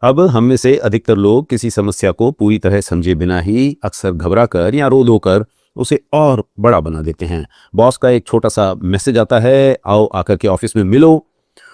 अब हम में से अधिकतर लोग किसी समस्या को पूरी तरह समझे बिना ही अक्सर घबरा कर या रो धो कर उसे और बड़ा बना देते हैं। बॉस का एक छोटा सा मैसेज आता है, आओ आकर के ऑफिस में मिलो,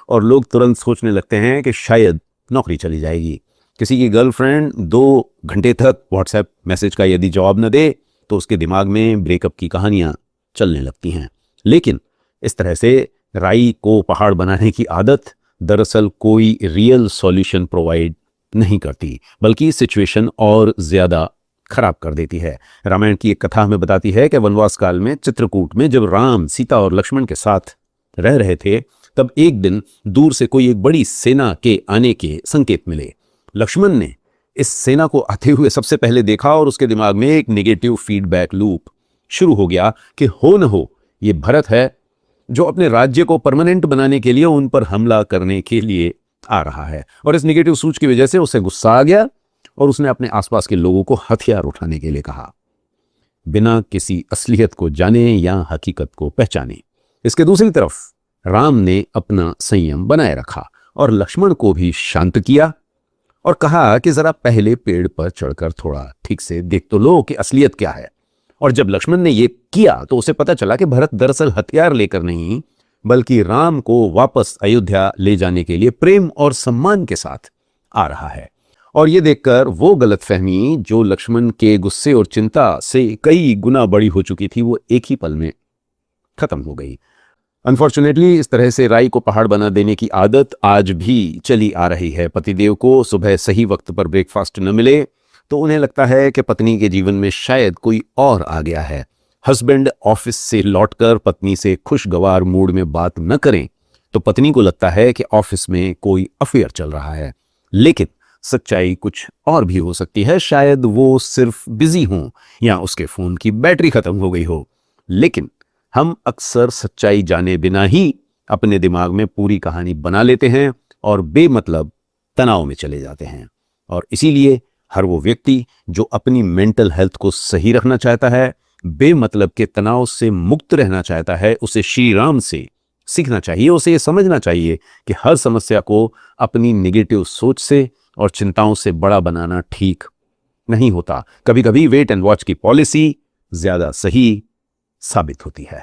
और लोग तुरंत सोचने लगते हैं कि शायद नौकरी चली जाएगी। किसी की गर्लफ्रेंड 2 घंटे तक व्हाट्सएप मैसेज का यदि जवाब न दे तो उसके दिमाग में ब्रेकअप की कहानियां चलने लगती हैं। लेकिन इस तरह से राई को पहाड़ बनाने की आदत दरअसल कोई रियल सॉल्यूशन प्रोवाइड नहीं करती, बल्कि सिचुएशन और ज्यादा खराब कर देती है। रामायण की एक कथा हमें बताती है कि वनवास काल में चित्रकूट में जब राम, सीता और लक्ष्मण के साथ रह रहे थे, तब एक दिन दूर से कोई एक बड़ी सेना के आने के संकेत मिले। लक्ष्मण ने इस सेना को आते हुए सबसे पहले देखा और उसके दिमाग में एक नेगेटिव फीडबैक लूप शुरू हो गया कि हो न हो ये भरत है जो अपने राज्य को परमानेंट बनाने के लिए उन पर हमला करने के लिए आ रहा है। और इस नेगेटिव सोच की वजह से उसे गुस्सा आ गया और उसने अपने आसपास के लोगों को हथियार उठाने के लिए कहा, बिना किसी असलियत को जाने या हकीकत को पहचाने। इसके दूसरी तरफ राम ने अपना संयम बनाए रखा और लक्ष्मण को भी शांत किया और कहा कि जरा पहले पेड़ पर चढ़कर थोड़ा ठीक से देख तो लो कि असलियत क्या है। और जब लक्ष्मण ने यह किया तो उसे पता चला कि भरत दरअसल हथियार लेकर नहीं, बल्कि राम को वापस अयोध्या ले जाने के लिए प्रेम और सम्मान के साथ आ रहा है। और यह देखकर वो गलतफहमी जो लक्ष्मण के गुस्से और चिंता से कई गुना बड़ी हो चुकी थी, वो एक ही पल में खत्म हो गई। अनफॉर्चुनेटली इस तरह से राई को पहाड़ बना देने की आदत आज भी चली आ रही है। पतिदेव को सुबह सही वक्त पर ब्रेकफास्ट न मिले तो उन्हें लगता है कि पत्नी के जीवन में शायद कोई और आ गया है। हस्बैंड ऑफिस से लौटकर पत्नी से खुशगवार मूड में बात न करें तो पत्नी को लगता है कि ऑफिस में कोई अफेयर चल रहा है। लेकिन सच्चाई कुछ और भी हो सकती है। शायद वो सिर्फ बिजी हों या उसके फोन की बैटरी खत्म हो गई हो। लेकिन हम अक्सर सच्चाई जाने बिना ही अपने दिमाग में पूरी कहानी बना लेते हैं और बेमतलब तनाव में चले जाते हैं। और इसीलिए हर वो व्यक्ति जो अपनी मेंटल हेल्थ को सही रखना चाहता है, बेमतलब के तनाव से मुक्त रहना चाहता है, उसे श्री राम से सीखना चाहिए। उसे ये समझना चाहिए कि हर समस्या को अपनी नेगेटिव सोच से और चिंताओं से बड़ा बनाना ठीक नहीं होता। कभी कभी वेट एंड वॉच की पॉलिसी ज्यादा सही साबित होती है।